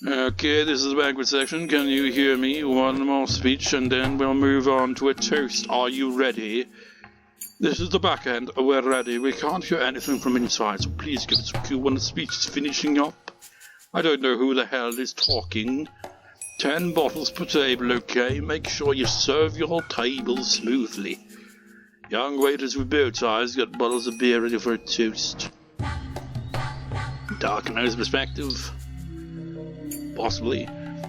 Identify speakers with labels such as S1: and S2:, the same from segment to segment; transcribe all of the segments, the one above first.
S1: Okay, this is the banquet section. Can you hear me? One more speech and then we'll move on to a toast. Are you ready? This is the back end. We're ready. We can't hear anything from inside, so please give us a cue when the speech is finishing up. I don't know who the hell is talking. 10 bottles per table, okay? Make sure you serve your table smoothly. Young waiters with bow ties got bottles of beer ready for a toast. Takano's perspective. Possibly.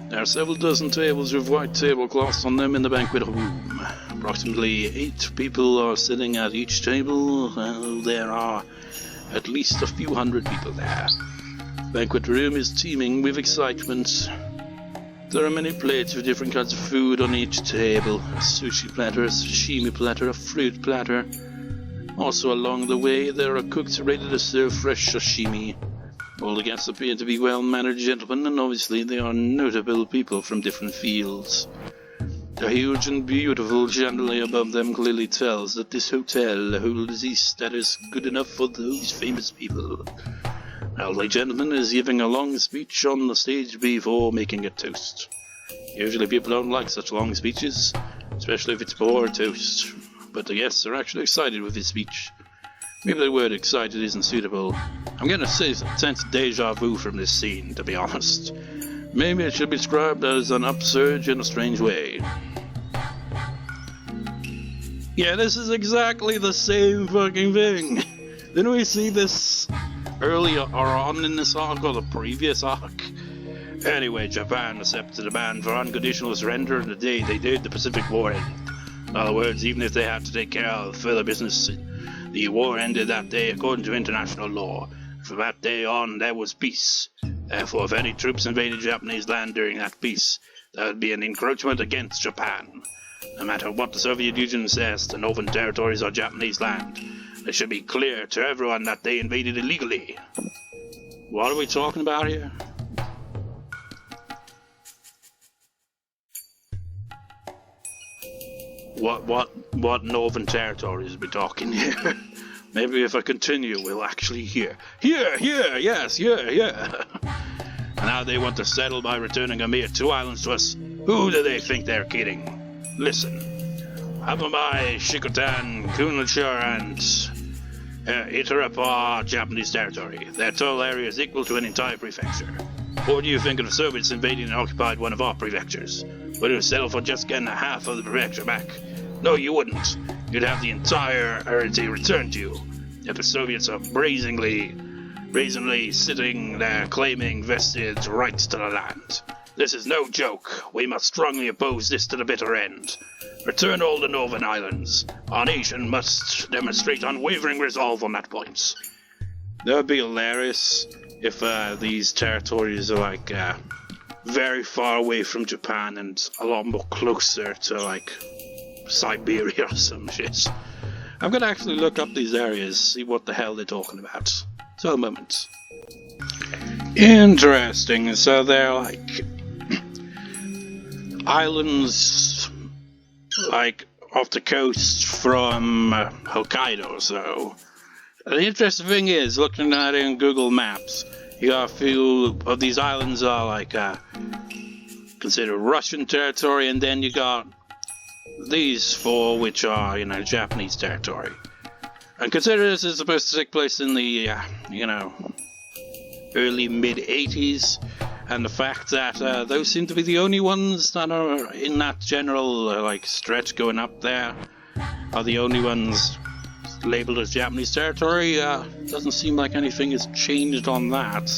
S1: There are several dozen tables with white tablecloths on them in the banquet room. Approximately 8 people are sitting at each table. There are at least a few hundred people there. The banquet room is teeming with excitement. There are many plates with different kinds of food on each table. A sushi platter, a sashimi platter, a fruit platter. Also along the way there are cooks ready to serve fresh sashimi. All the guests appear to be well-mannered gentlemen, and obviously they are notable people from different fields. The huge and beautiful chandelier above them clearly tells that this hotel holds a status good enough for those famous people. The elderly gentleman is giving a long speech on the stage before making a toast. Usually people don't like such long speeches, especially if it's poor toast, but the guests are actually excited with his speech. Maybe the word excited isn't suitable. I'm getting a sense of deja vu from this scene, to be honest. Maybe it should be described as an upsurge in a strange way. Yeah, this is exactly the same fucking thing. Didn't we see this earlier on in this arc, or the previous arc? Anyway, Japan accepted a ban for unconditional surrender the day they did the Pacific War end. In other words, even if they had to take care of further business, the war ended that day according to international law. From that day on, there was peace. Therefore, if any troops invaded Japanese land during that peace, that would be an encroachment against Japan. No matter what the Soviet Union says, the northern territories are Japanese land. It should be clear to everyone that they invaded illegally. What are we talking about here? What northern territories are we talking here? Maybe if I continue, we'll actually hear. Here, yes, here. And now they want to settle by returning a mere 2 islands to us. Who do they think they're kidding? Listen. Hamamai, Shikotan, Kunachur, and Itarapa are Japanese territory. Their total area is equal to an entire prefecture. What do you think of the Soviets invading and occupied one of our prefectures? Would you settle for just getting a half of the prefecture back? No, you wouldn't. You'd have the entire area returned to you. Yet the Soviets are brazenly sitting there claiming vested rights to the land. This is no joke. We must strongly oppose this to the bitter end. Return all the northern islands. Our nation must demonstrate unwavering resolve on that point. That would be hilarious if these territories are like very far away from Japan and a lot more closer to like Siberia or some shit. I'm gonna actually look up these areas, see what the hell they're talking about. So a moment. Interesting. So they're like islands like off the coast from Hokkaido. So the interesting thing is, looking at it in Google Maps, you got a few of these islands are like considered Russian territory, and then you got these 4 which are, Japanese territory. And consider this is supposed to take place in the, early mid-80s, and the fact that those seem to be the only ones that are in that general, stretch going up there, are the only ones labeled as Japanese territory. Doesn't seem like anything has changed on that,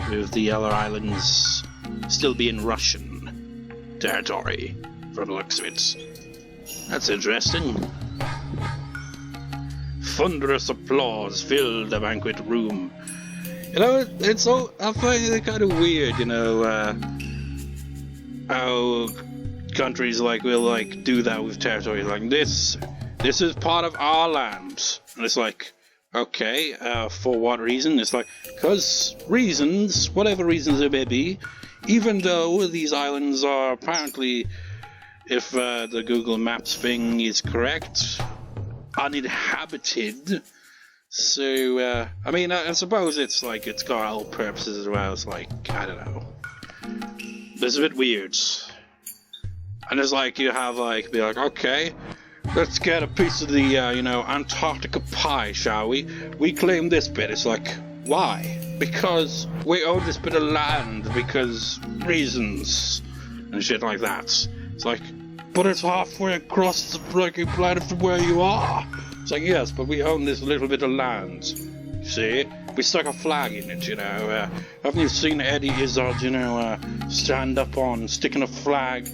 S1: with the other islands still being Russian territory, from the looks of it. That's interesting. Thunderous applause filled the banquet room. It's all, I find it kind of weird, how countries will do that with territory. Like this is part of our land. And it's like, okay, for what reason? It's like, because reasons, whatever reasons there may be, even though these islands are apparently, if the Google Maps thing is correct, uninhabited. So, I suppose it's got all purposes as well. It's like, I don't know. It's a bit weird. And it's like you have like, be like, okay, let's get a piece of the, you know, Antarctica pie, shall we? We claim this bit. It's like, why? Because we own this bit of land, because reasons, and shit like that. It's like, but it's halfway across the freaking planet from where you are. It's like, yes, but we own this little bit of land. See? We stuck a flag in it, you know. Haven't you seen Eddie Izzard, you know, stand up on sticking a flag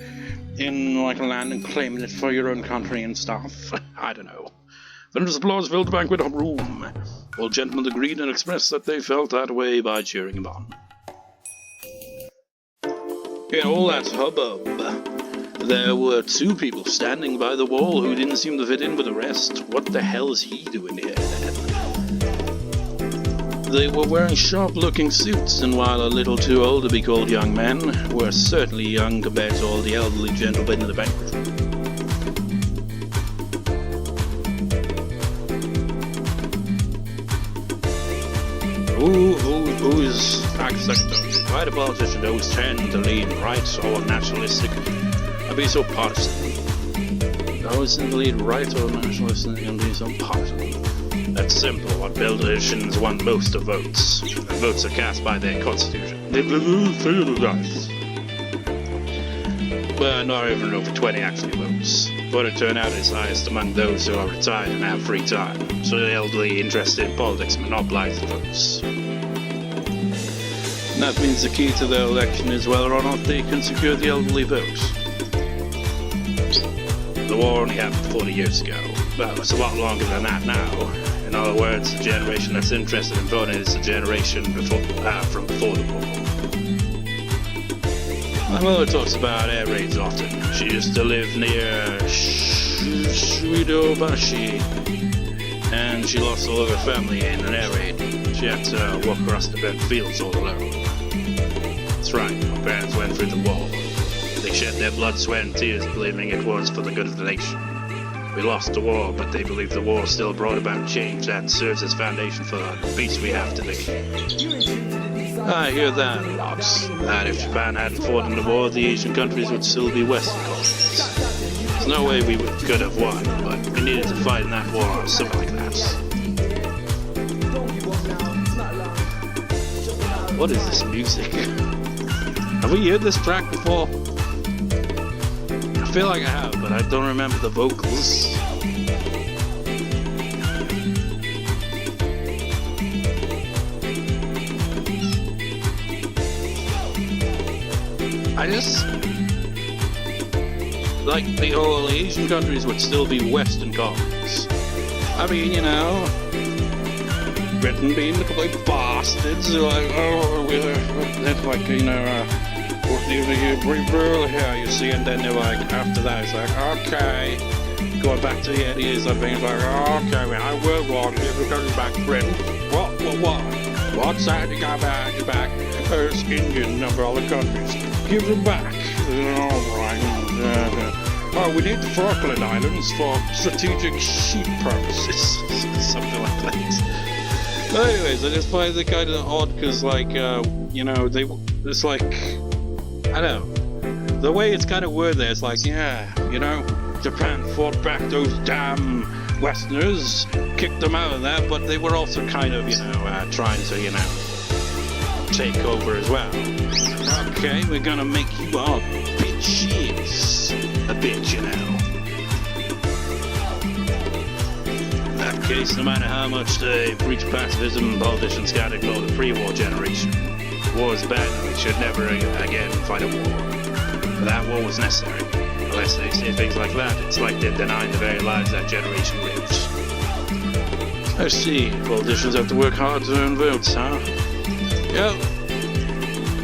S1: in like land and claiming it for your own country and stuff? I don't know. Thunderous applause filled the banquet room. All gentlemen agreed and expressed that they felt that way by cheering him on. In all that hubbub, there were two people standing by the wall who didn't seem to fit in with the rest. What the hell is he doing here? They were wearing sharp-looking suits, and while a little too old to be called young men, were certainly young compared to all the elderly gentlemen in the banquet room. Who is Akasaka? Why do politicians always tend to lean right or nationalistic and be so partisan? Always tend to lean right or nationalistic and be so partisan. That's simple. What politicians want most of votes. And votes are cast by their constitution. But not even over 20 actually votes. Voter turnout is highest among those who are retired and have free time, so the elderly interested in politics monopolize the votes. And that means the key to the election is whether or not they can secure the elderly vote. The war only happened 40 years ago. Well, it's a lot longer than that now. In other words, the generation that's interested in voting is the generation from before the war. My mother talks about air raids often. She used to live near Matsuribayashi, and she lost all of her family in an air raid. She had to walk across the burnt fields all alone. That's right, my parents went through the war. They shed their blood, sweat, and tears, believing it was for the good of the nation. We lost the war, but they believe the war still brought about change that serves as foundation for the peace we have today. I hear that a lot. That if Japan hadn't fought in the war, the Asian countries would still be Western colonies. There's no way we could have won, but we needed to fight in that war or something like that. What is this music? Have we heard this track before? I feel like I have, but I don't remember the vocals. I just... like, the whole Asian countries would still be Western colonies. I mean, you know, Britain being the complete bastards, like, oh, we're like, you know, pretty brutal here, you see, and then they're like, after that, it's like, okay, going back to the ideas of things like, okay, we had World War II, we're coming back to Britain. What's that? You got back. There's Indian number all the countries. Give them back. Alright. Oh, we need the Falkland Islands for strategic sheep purposes. Something like that. But anyways, I just find it kind of odd because, like, you know, it's like, I don't know, the way it's kind of worded there, it's like, yeah, you know, Japan fought back those damn Westerners, kicked them out of there, but they were also kind of, you know, trying to, you know, take over as well. Okay, we're gonna make you all bitches. A bitch, you know. In that case, no matter how much they preach pacifism, politicians can't ignore the pre-war generation. War is bad and we should never again fight a war. But that war was necessary. Unless they say things like that, it's like they're denying the very lives that generation lived. I see. Politicians have to work hard to earn votes, huh? Yeah.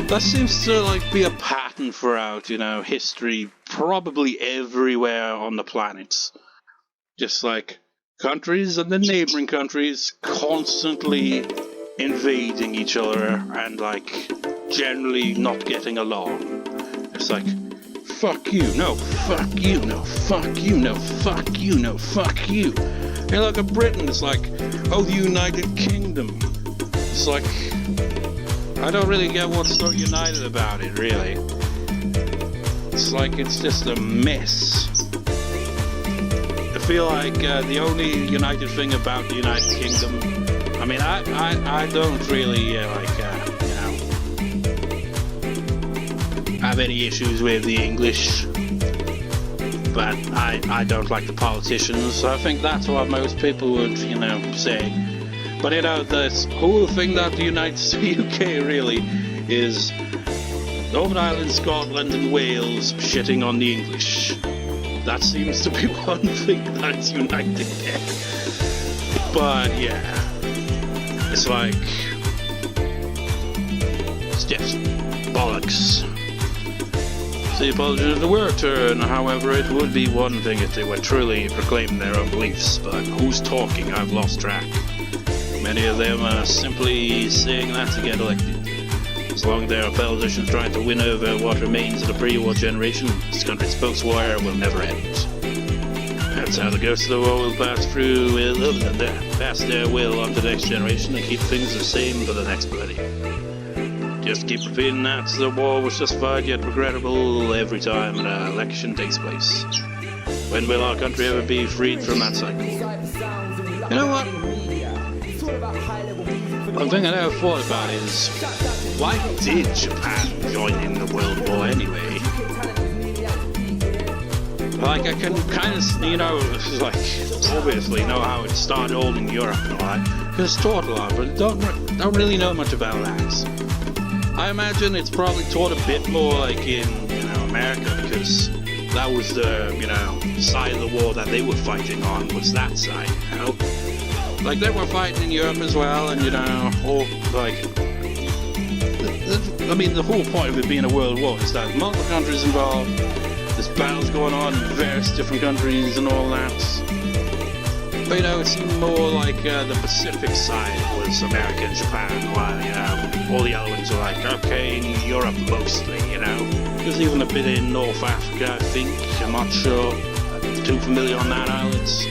S1: That seems to, like, be a pattern throughout, you know, history, probably everywhere on the planet. Just like countries and the neighboring countries constantly invading each other and, like, generally not getting along. It's like, fuck you, no, fuck you, no, fuck you, no, fuck you, no, fuck you. And look at Britain, it's like, oh, the United Kingdom. It's like, I don't really get what's so united about it, really. looks like it's just a mess. I feel like the only united thing about the United Kingdom, I mean, I don't really have any issues with the English, but I don't like the politicians, so I think that's what most people would, say. But this whole thing that unites the UK really is Northern Ireland, Scotland and Wales shitting on the English. That seems to be one thing that's united there. But yeah, it's like, it's just bollocks. The apology of the word turn. However, it would be one thing if they were truly proclaiming their own beliefs, but who's talking? I've lost track. Many of them are simply saying that to get elected. As long as there are politicians trying to win over what remains of the pre-war generation, this country's post-war will never end. That's how the ghosts of the war will pass through, pass their will on to the next generation and keep things the same for the next bloody. Just keep repeating that the war was justified yet regrettable every time an election takes place. When will our country ever be freed from that cycle? You know what? One thing I never thought about is, why did Japan join in the World War anyway? Like, I can kind of, obviously know how it started all in Europe and all that, because it's taught a lot, but don't really know much about that. I imagine it's probably taught a bit more like in, America, because that was the, side of the war that they were fighting on, was that side, Like, they were fighting in Europe as well, and, the whole point of it being a world war is that multiple countries involved, there's battles going on in various different countries and all that. But, it seemed more like the Pacific side was America and Japan, while, all the other ones were like, okay, in Europe mostly, There's even a bit in North Africa, I think. I'm not sure. I'm too familiar on that islands.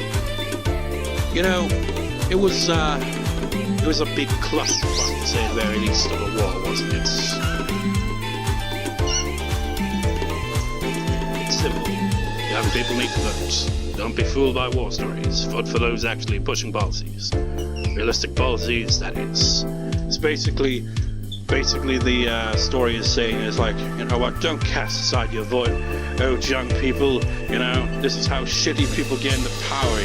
S1: It was a big clusterfuck, to say the very least, of a war, wasn't it? It's simple. Young people need to vote. Don't be fooled by war stories. Vote for those actually pushing policies. Realistic policies, that is. It's basically the story is saying is like, don't cast aside your vote. Oh, young people, this is how shitty people get into power,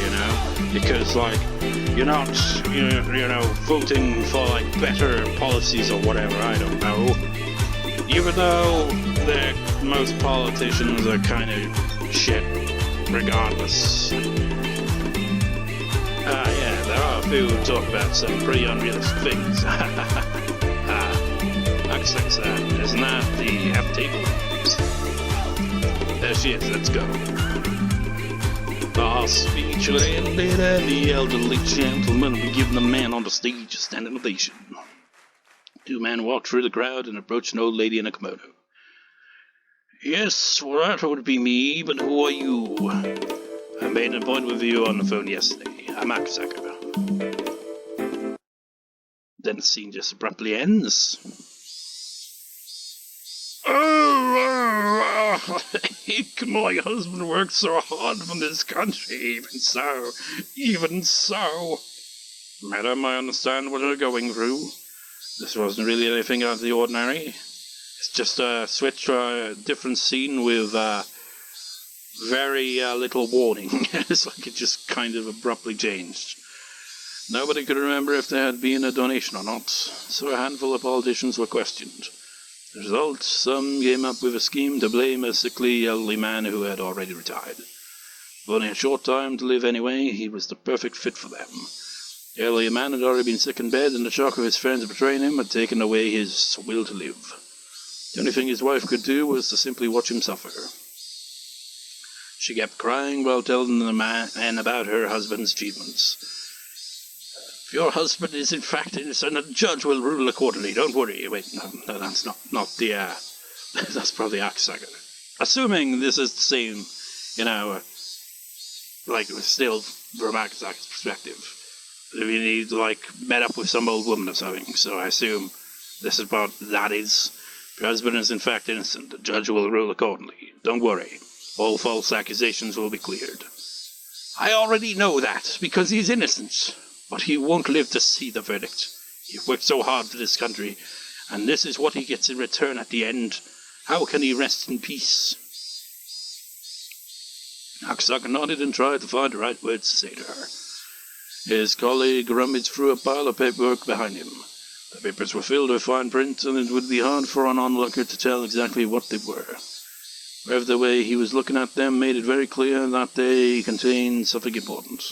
S1: because you're not, voting for better policies or whatever, I don't know. Even though most politicians are kind of shit regardless. Yeah, there are a few who talk about some pretty unrealistic things. Akasaka, isn't that the F table? There she is, let's go. Our speech will ended and the elderly gentleman will be giving the man on the stage a standing ovation. Two men walked through the crowd and approached an old lady in a kimono. Yes, well, that would be me, but who are you? I made an appointment with you on the phone yesterday. I'm Akasaka. Then the scene just abruptly ends. My husband worked so hard for this country, even so. Madam, I understand what you're going through. This wasn't really anything out of the ordinary. It's just a switch to a different scene with very little warning. It's like it just kind of abruptly changed. Nobody could remember if there had been a donation or not, so a handful of politicians were questioned. The result, some came up with a scheme to blame a sickly elderly man who had already retired. With only a short time to live anyway, he was the perfect fit for them. The elderly man had already been sick in bed, and the shock of his friends betraying him had taken away his will to live. The only thing his wife could do was to simply watch him suffer. She kept crying while telling the man about her husband's achievements. If your husband is in fact innocent, the judge will rule accordingly. Don't worry. Wait, no, that's not the, that's probably Akasaka. Assuming this is the same, still from Akasaka's perspective. He, met up with some old woman or something, so I assume this is what that is. If your husband is in fact innocent, the judge will rule accordingly. Don't worry. All false accusations will be cleared. I already know that, because he's innocent. But he won't live to see the verdict. He worked so hard for this country, and this is what he gets in return at the end. How can he rest in peace? Akasaka nodded and tried to find the right words to say to her. His colleague rummaged through a pile of paperwork behind him. The papers were filled with fine print, and it would be hard for an onlooker to tell exactly what they were. However, the way he was looking at them made it very clear that they contained something important.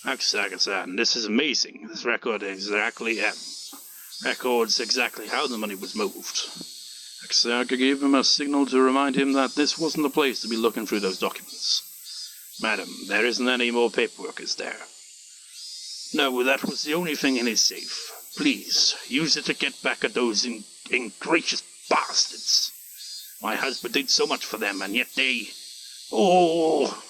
S1: Akasaka-san, this is amazing. This records exactly how the money was moved. Akasaka gave him a signal to remind him that this wasn't the place to be looking through those documents. Madam, there isn't any more paperwork, is there? No, that was the only thing in his safe. Please, use it to get back at those ingracious bastards. My husband did so much for them, and yet they... Oh...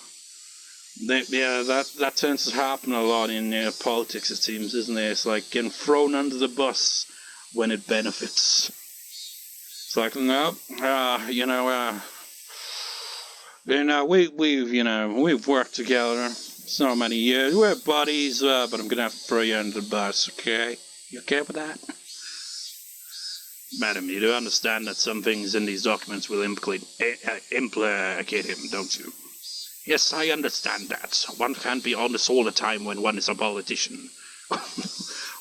S1: Yeah, that tends to happen a lot in politics, it seems, isn't it? It's like getting thrown under the bus when it benefits. It's like, no, we've worked together so many years. We're buddies, but I'm gonna have to throw you under the bus, okay? You okay with that? Madam, you do understand that some things in these documents will implicate him, don't you? Yes, I understand that. One can't be honest all the time when one is a politician.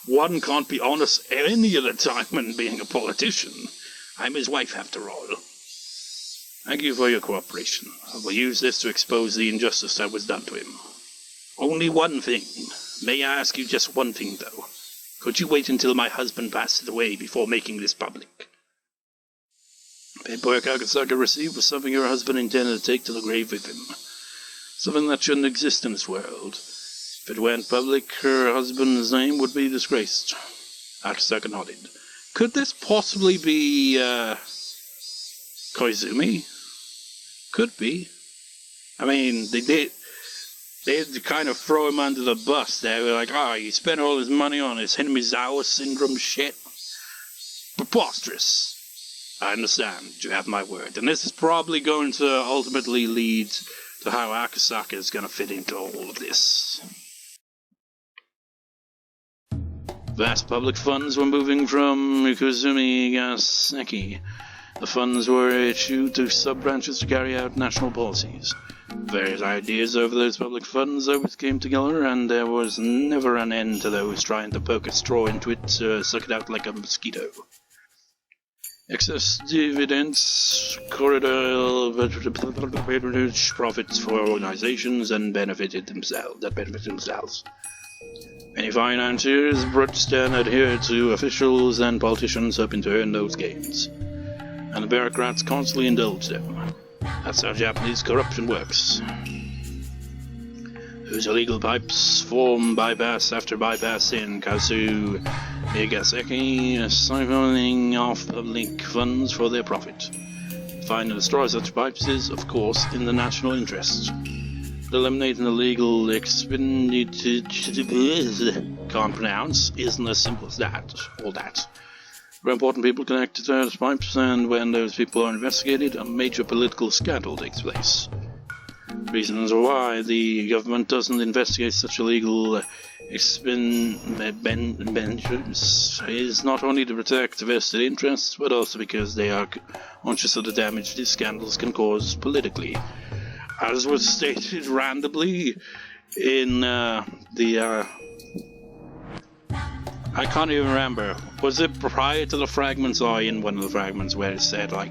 S1: One can't be honest any other time when being a politician. I'm his wife, after all. Thank you for your cooperation. I will use this to expose the injustice that was done to him. Only one thing. May I ask you just one thing, though? Could you wait until my husband passes away before making this public? The paperwork Akasaka received was something her husband intended to take to the grave with him. Something that shouldn't exist in this world. If it went public, her husband's name would be disgraced. Akasaka nodded. Could this possibly be, Koizumi? Could be. I mean, they did kind of throw him under the bus. They were like, he spent all his money on his Hinamizawa syndrome shit. Preposterous. I understand. You have my word. And this is probably going to ultimately lead to how Akasaka is going to fit into all of this. Vast public funds were moving from Kozumi-gaseki. The funds were issued to sub-branches to carry out national policies. Various ideas over those public funds always came together, and there was never an end to those trying to poke a straw into it to suck it out like a mosquito. Excess dividends, corridor profits for organizations that benefited themselves. Many financiers broached and adhered to officials and politicians hoping to earn those gains, and the bureaucrats constantly indulged them. That's how Japanese corruption works. Those illegal pipes form bypass after bypass in Higurashi, siphoning off public funds for their profit. To find and destroy such pipes is, of course, in the national interest. But eliminating illegal expenditure can't pronounce isn't as simple as that. All that. Very important people connected to those pipes, and when those people are investigated, a major political scandal takes place. Reasons why the government doesn't investigate such illegal expenditures is not only to protect vested interests, but also because they are conscious of the damage these scandals can cause politically. As was stated randomly in I can't even remember. Was it prior to the fragments or in one of the fragments where it said, like,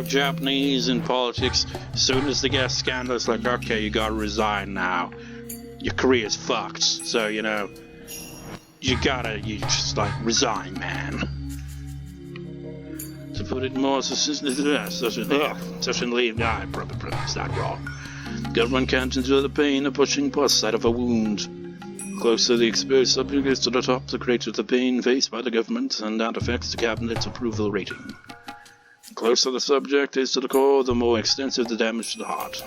S1: Japanese in politics, as soon as they get a scandal, it's like, okay, you gotta resign now. Your career's fucked. So, you just, like, resign, man. To put it more succinctly, I probably pronounced that wrong. Government can't endure the pain of pushing pus out of a wound. The closer the exposed subject is to the top, the greater the pain faced by the government, and that affects the cabinet's approval rating. The closer the subject is to the core, the more extensive the damage to the heart.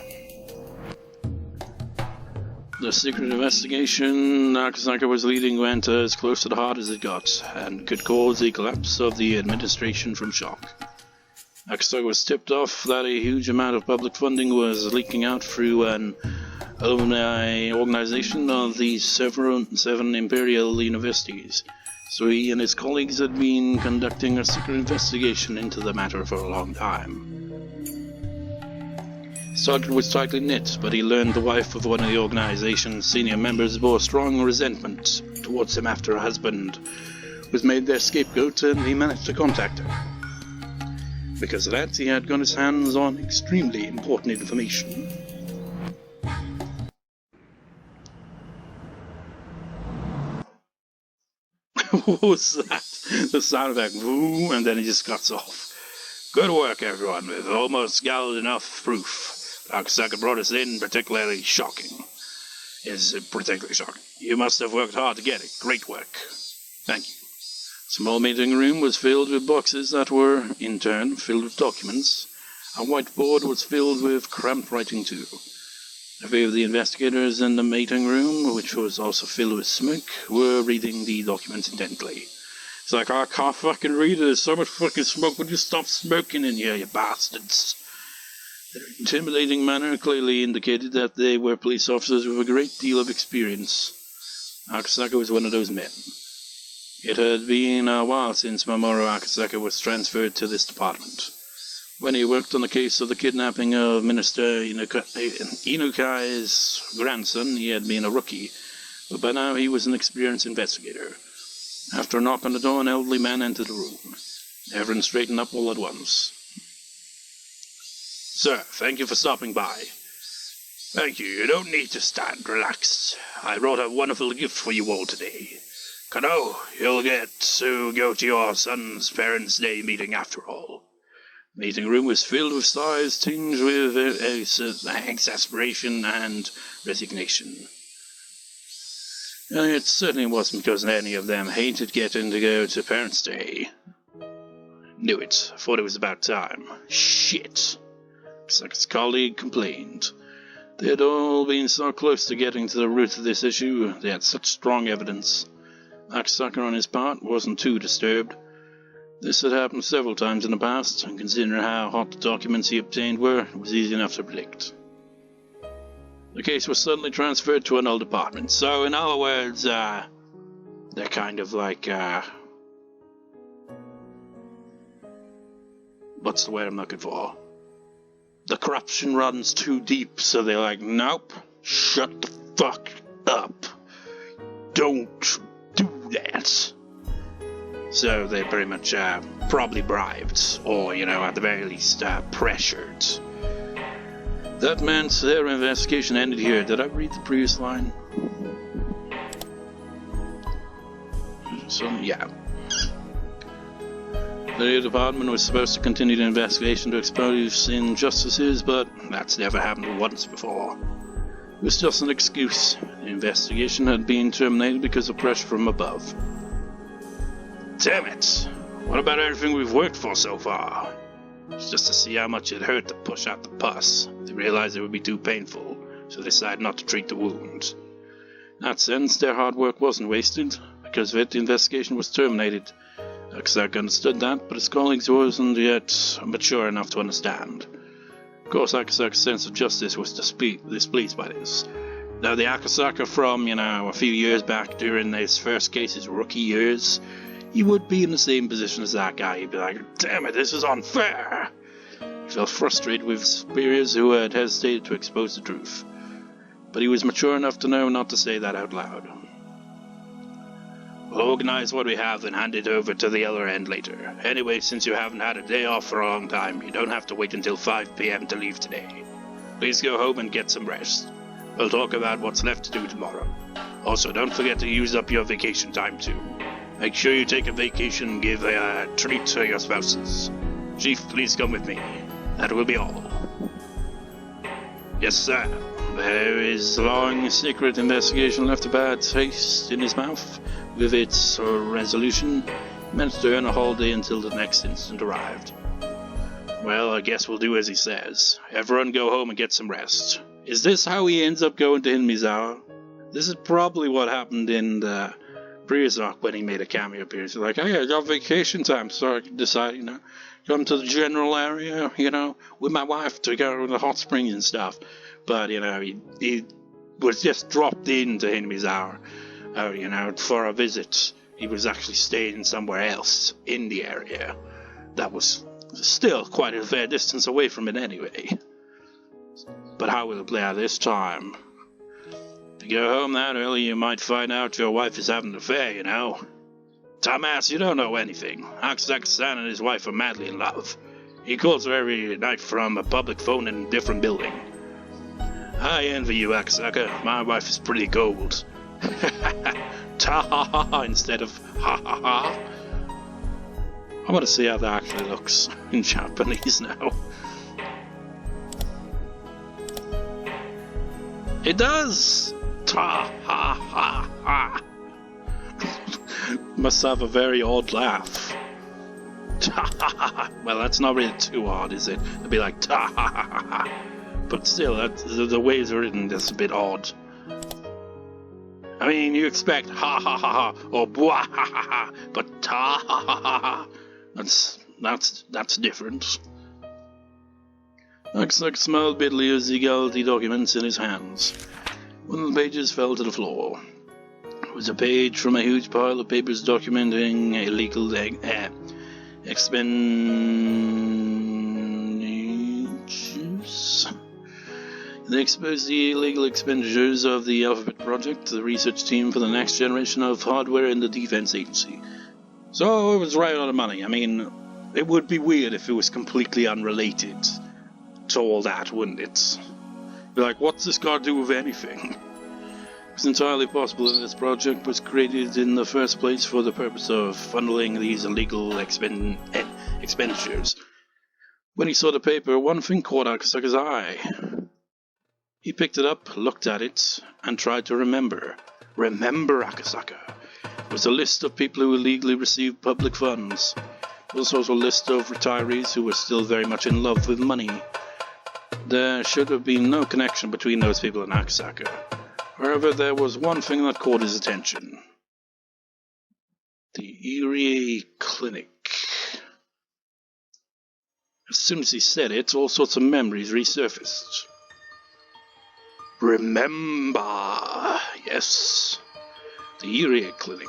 S1: The secret investigation Akasaka was leading went as close to the heart as it got, and could cause the collapse of the administration from shock. Akasaka was tipped off that a huge amount of public funding was leaking out through an alumni organization of the seven imperial universities, so he and his colleagues had been conducting a secret investigation into the matter for a long time. Started was tightly knit, but he learned the wife of one of the organization's senior members bore strong resentment towards him after her husband was made their scapegoat, and he managed to contact her. Because of that, he had got his hands on extremely important information. What was that? The sound effect, boom, and then he just cuts off. Good work, everyone. We've almost gathered enough proof. Akasaka brought us in, particularly shocking. You must have worked hard to get it. Great work. Thank you. Small meeting room was filled with boxes that were, in turn, filled with documents. A whiteboard was filled with cramped writing too. A few of the investigators in the meeting room, which was also filled with smoke, were reading the documents intently. It's like, I can't fucking read it. There's so much fucking smoke. Would you stop smoking in here, you bastards? Their intimidating manner clearly indicated that they were police officers with a great deal of experience. Akasaka was one of those men. It had been a while since Mamoru Akasaka was transferred to this department. When he worked on the case of the kidnapping of Minister Inukai's grandson, he had been a rookie, but by now he was an experienced investigator. After a knock on the door, an elderly man entered the room. Everyone straightened up all at once. Sir, thank you for stopping by. Thank you. You don't need to stand. Relax. I brought a wonderful gift for you all today. Takano, you'll get to go to your son's Parents' Day meeting after all. The meeting room was filled with sighs tinged with exasperation and resignation. It certainly wasn't because any of them hated getting to go to Parents' Day. Knew it. Thought it was about time. Shit. Akasaka's colleague complained. They had all been so close to getting to the root of this issue. They had such strong evidence. Akasaka, on his part, wasn't too disturbed. This had happened several times in the past, and considering how hot the documents he obtained were, it was easy enough to predict. The case was suddenly transferred to another department. So, in other words, they're kind of like, what's the word I'm looking for? The corruption runs too deep, so they're like, nope, shut the fuck up. Don't do that. So they pretty much probably bribed, or, at the very least, pressured. That meant their investigation ended here. Did I read the previous line? So, yeah. The department was supposed to continue the investigation to expose injustices, but that's never happened once before. It was just an excuse. The investigation had been terminated because of pressure from above. Damn it! What about everything we've worked for so far? It's just to see how much it hurt to push out the pus. They realized it would be too painful, so they decided not to treat the wound. In that sense, their hard work wasn't wasted. Because of it, the investigation was terminated. Akasaka understood that, but his colleagues wasn't yet mature enough to understand. Of course, Akasaka's sense of justice was displeased by this. Though the Akasaka from, a few years back during his first case, his rookie years, he would be in the same position as that guy. He'd be like, damn it, this is unfair! He felt frustrated with his superiors who had hesitated to expose the truth. But he was mature enough to know not to say that out loud. We'll organize what we have and hand it over to the other end later. Anyway, since you haven't had a day off for a long time, you don't have to wait until 5 p.m. to leave today. Please go home and get some rest. We'll talk about what's left to do tomorrow. Also, don't forget to use up your vacation time too. Make sure you take a vacation and give a treat to your spouses. Chief, please come with me. That will be all. Yes, sir. There is a long secret investigation left a bad taste in his mouth. With its resolution, he managed to earn a holiday until the next instant arrived. Well, I guess we'll do as he says. Everyone go home and get some rest. Is this how he ends up going to Hinmizawa? This is probably what happened in the previous arc when he made a cameo appearance. Like, hey, I got vacation time, so I decided, come to the general area, with my wife to go to the hot springs and stuff. But, he was just dropped into Hinamizawa, for a visit. He was actually staying somewhere else in the area. That was still quite a fair distance away from it anyway. But how will it play out this time? If you go home that early, you might find out your wife is having an affair, Dumbass, you don't know anything. Akasaka-san and his wife are madly in love. He calls her every night from a public phone in a different building. I envy you, Akasaka. My wife is pretty gold. Ta-ha-ha-ha instead of ha-ha-ha. I want to see how that actually looks in Japanese now. It does! Ta-ha-ha-ha. Must have a very odd laugh. Ta-ha-ha-ha. Well, that's not really too odd, is it? It'd be like ta-ha-ha-ha. But still, the way it's written is a bit odd. I mean, you expect ha-ha-ha-ha or bwah-ha-ha-ha, but ta-ha-ha-ha-ha. That's different. Akasaka smiled bitterly as he gathered the documents in his hands. One of the pages fell to the floor. It was a page from a huge pile of papers documenting illegal expenditures. They exposed the illegal expenditures of the Alphabet Project, the research team for the next generation of hardware in the Defense Agency. So it was right on the money. I mean, it would be weird if it was completely unrelated to all that, wouldn't it? You're like, what's this got to do with anything? It's entirely possible that this project was created in the first place for the purpose of funneling these illegal expenditures. When he saw the paper, one thing caught Akasaka's eye. He picked it up, looked at it, and tried to remember. Remember, Akasaka. It was a list of people who illegally received public funds. It was also a list of retirees who were still very much in love with money. There should have been no connection between those people and Akasaka. However, there was one thing that caught his attention. The Erie Clinic. As soon as he said it, all sorts of memories resurfaced. Remember, yes, the Erie Clinic.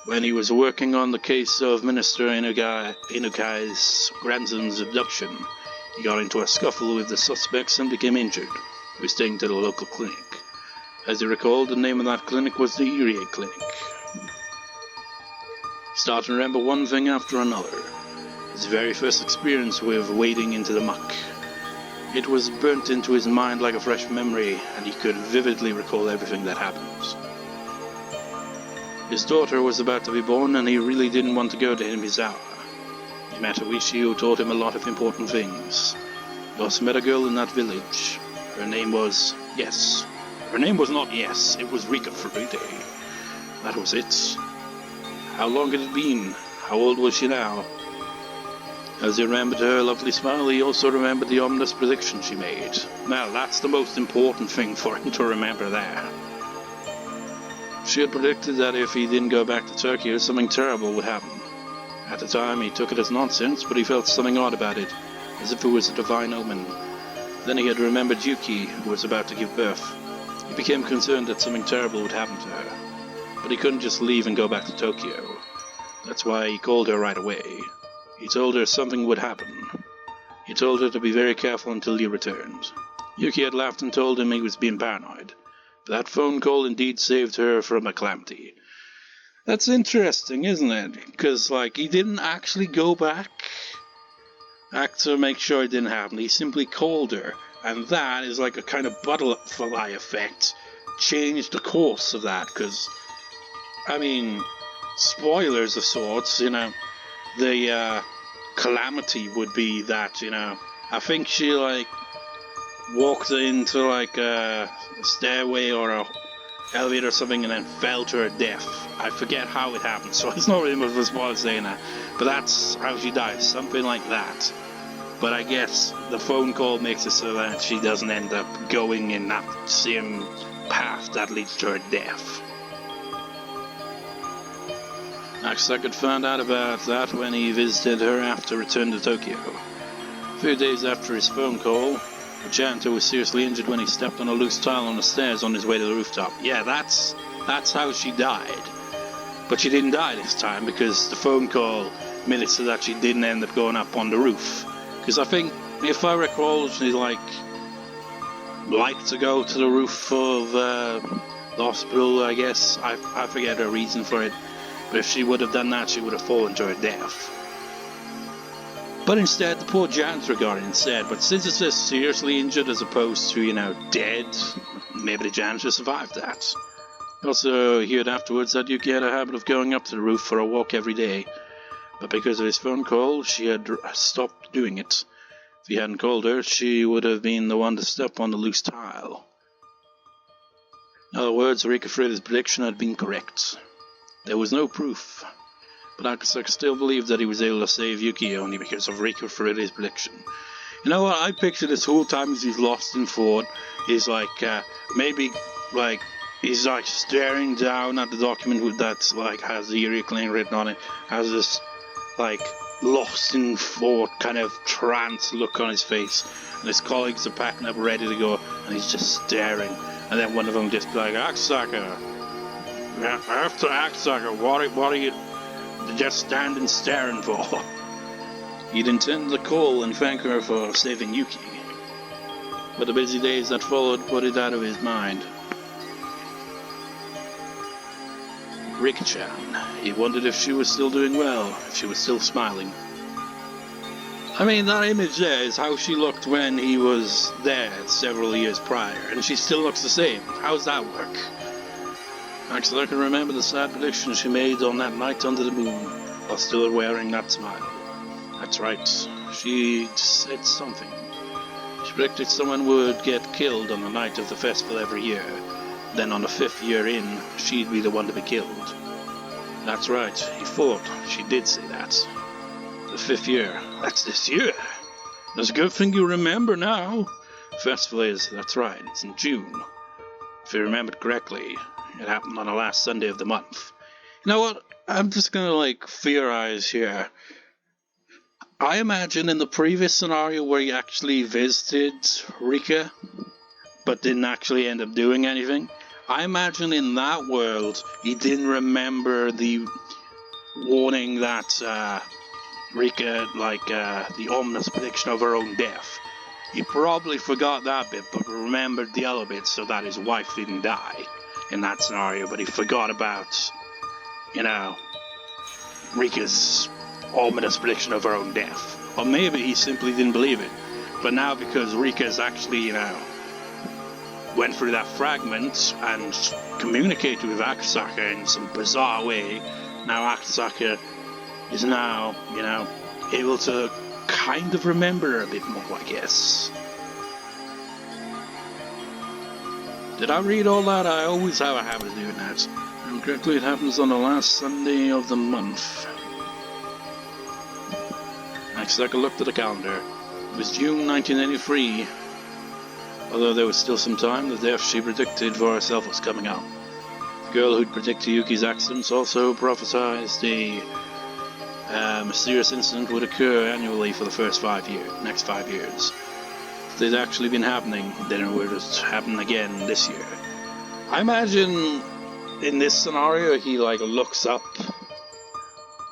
S1: When he was working on the case of Minister Inukai's grandson's abduction, he got into a scuffle with the suspects and became injured. He was taken to the local clinic. As he recalled, the name of that clinic was the Erie Clinic. He started to remember one thing after another. His very first experience with wading into the muck. It was burnt into his mind like a fresh memory, and he could vividly recall everything that happened. His daughter was about to be born, and he really didn't want to go to Hinamizawa. He met a Wishi who taught him a lot of important things. He also met a girl in that village. Her name was Yes. Her name was not Yes, it was Rika Fruite. That was it. How long had it been? How old was she now? As he remembered her lovely smile, he also remembered the ominous prediction she made. Now, that's the most important thing for him to remember there. She had predicted that if he didn't go back to Tokyo, something terrible would happen. At the time, he took it as nonsense, but he felt something odd about it, as if it was a divine omen. Then he had remembered Yuki, who was about to give birth. He became concerned that something terrible would happen to her. But he couldn't just leave and go back to Tokyo. That's why he called her right away. He told her something would happen. He told her to be very careful until he returned. Yuki had laughed and told him he was being paranoid. But that phone call indeed saved her from a calamity. That's interesting, isn't it? Because, he didn't actually go back to make sure it didn't happen. He simply called her. And that is like a kind of butterfly effect. Changed the course of that. Because, spoilers of sorts, the calamity would be that, I think she, walked into, a stairway or a elevator or something and then fell to her death. I forget how it happened, so it's not really much of a spoiler saying that. But that's how she dies, something like that. But I guess the phone call makes it so that she doesn't end up going in that same path that leads to her death. Akasaka found out about that when he visited her after returning to Tokyo. A few days after his phone call, the janitor was seriously injured when he stepped on a loose tile on the stairs on his way to the rooftop. Yeah, that's how she died. But she didn't die this time because the phone call made it so that she didn't end up going up on the roof. Because I think, if I recall, she liked to go to the roof of the hospital, I guess. I forget her reason for it. But if she would have done that, she would have fallen to her death. But instead, the poor janitor got it instead. But since it says seriously injured as opposed to, dead, maybe the janitor survived that. Also heard afterwards that Yuki had a habit of going up to the roof for a walk every day. But because of his phone call, she had stopped doing it. If he hadn't called her, she would have been the one to step on the loose tile. In other words, Rika Freida's prediction had been correct. There was no proof, but Akasaka still believed that he was able to save Yuki only because of Rika Freida's prediction. You know what, I picture this whole time as he's lost in thought, he's he's staring down at the document that's has the Yuri claim written on it, has this lost in thought kind of trance look on his face, and his colleagues are packing up ready to go, and he's just staring, and then one of them just be like, Akasaka, after Akasaka, what are you just standing staring for? He'd intended to call and thank her for saving Yuki, but the busy days that followed put it out of his mind. Rika-chan. He wondered if she was still doing well, if she was still smiling. I mean, that image there is how she looked when he was there several years prior, and she still looks the same. How's that work? Actually, I can remember the sad prediction she made on that night under the moon, while still wearing that smile. That's right, she said something. She predicted someone would get killed on the night of the festival every year. Then on the 5th year in, she'd be the one to be killed. That's right, he thought she did say that. The 5th year, that's this year. That's a good thing you remember now. Festival is, that's right, it's in June. If you remembered correctly, it happened on the last Sunday of the month. You know what, I'm just gonna theorize here. I imagine in the previous scenario where he actually visited Rika, but didn't actually end up doing anything, I imagine in that world he didn't remember the warning that Rika, the ominous prediction of her own death. He probably forgot that bit, but remembered the other bit so that his wife didn't die in that scenario, but he forgot about, Rika's ominous prediction of her own death. Or maybe he simply didn't believe it. But now because Rika's actually, went through that fragment and communicated with Akasaka in some bizarre way, now Akasaka is now, able to kind of remember her a bit more, I guess. Did I read all that? I always have a habit of doing that. And correctly, it happens on the last Sunday of the month. Akasaka looked at the calendar. It was June 1983. Although there was still some time, the death she predicted for herself was coming up. The girl who'd predicted Yuki's accidents also prophesied a mysterious incident would occur annually for the next 5 years. If they'd actually been happening, then it would happen again this year. I imagine in this scenario he looks up,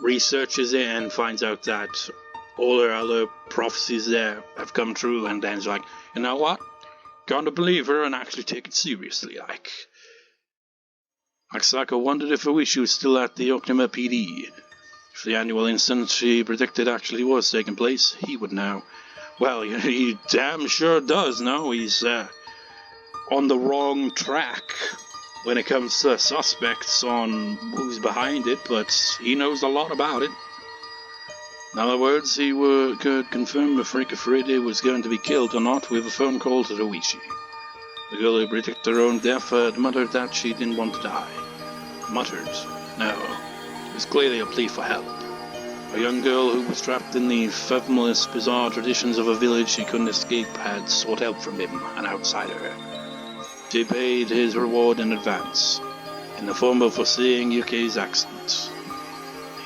S1: researches it, and finds out that all her other prophecies there have come true, and then he's like, you know what? Gonna believe her and actually take it seriously, Akasaka wondered if Oishi was still at the Okinawa PD. If the annual incident she predicted actually was taking place, he would know. Well, he damn sure does know. He's on the wrong track when it comes to suspects on who's behind it, but he knows a lot about it. In other words, he could confirm if Rika Freide was going to be killed or not with a phone call to Oishi. The girl who predicted her own death had muttered that she didn't want to die. Muttered? No. It was clearly a plea for help. A young girl who was trapped in the fathomless, bizarre traditions of a village she couldn't escape had sought help from him, an outsider. She paid his reward in advance, in the form of foreseeing Yuki's accident.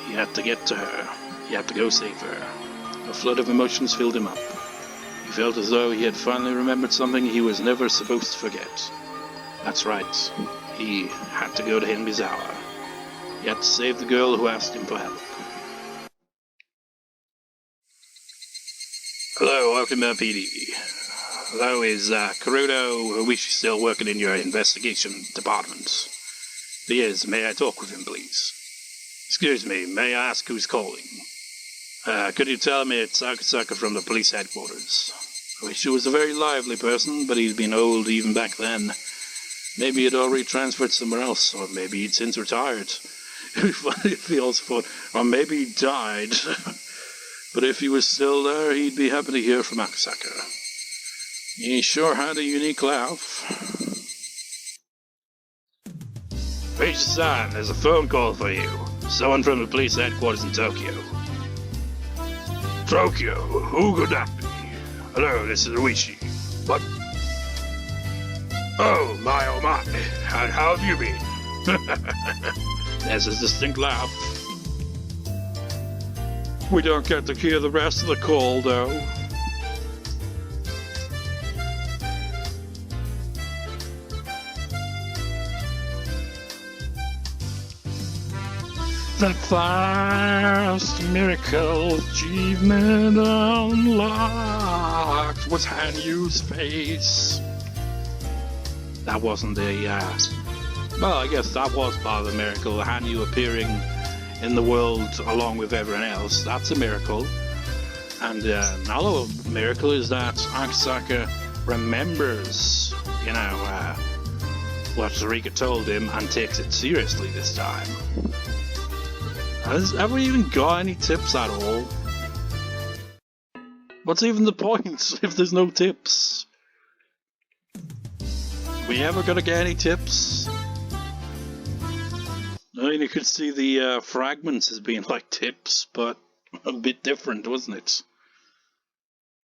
S1: He had to get to her. He had to go save her. A flood of emotions filled him up. He felt as though he had finally remembered something he was never supposed to forget. That's right. He had to go to Hinmizawa. He had to save the girl who asked him for help. Hello, welcome to PD. Hello, is Karudo Oishi still working in your investigation department? If he is, may I talk with him, please? Excuse me, may I ask who's calling? Could you tell me it's Akasaka from the police headquarters? Oishi was a very lively person, but he'd been old even back then. Maybe he'd already transferred somewhere else, or maybe he'd since retired. It'd be funny if he also thought, or maybe he died. But if he was still there, he'd be happy to hear from Akasaka. He sure had a unique laugh. Oishi-san, there's a phone call for you. Someone from the police headquarters in Tokyo. Tokyo? Who could that be? Hello, this is Oishi. What? Oh my, how have you been? There's a distinct laugh. We don't get to hear the rest of the call, though. The first miracle achievement unlocked was Hanyu's face. That wasn't well, I guess that was part of the miracle. Hanyu appearing in the world along with everyone else. That's a miracle. And another miracle is that Akasaka remembers, what Rika told him and takes it seriously this time. Have we even got any tips at all? What's even the point if there's no tips? We ever gonna get any tips? I mean, you could see the fragments as being like tips, but a bit different, wasn't it?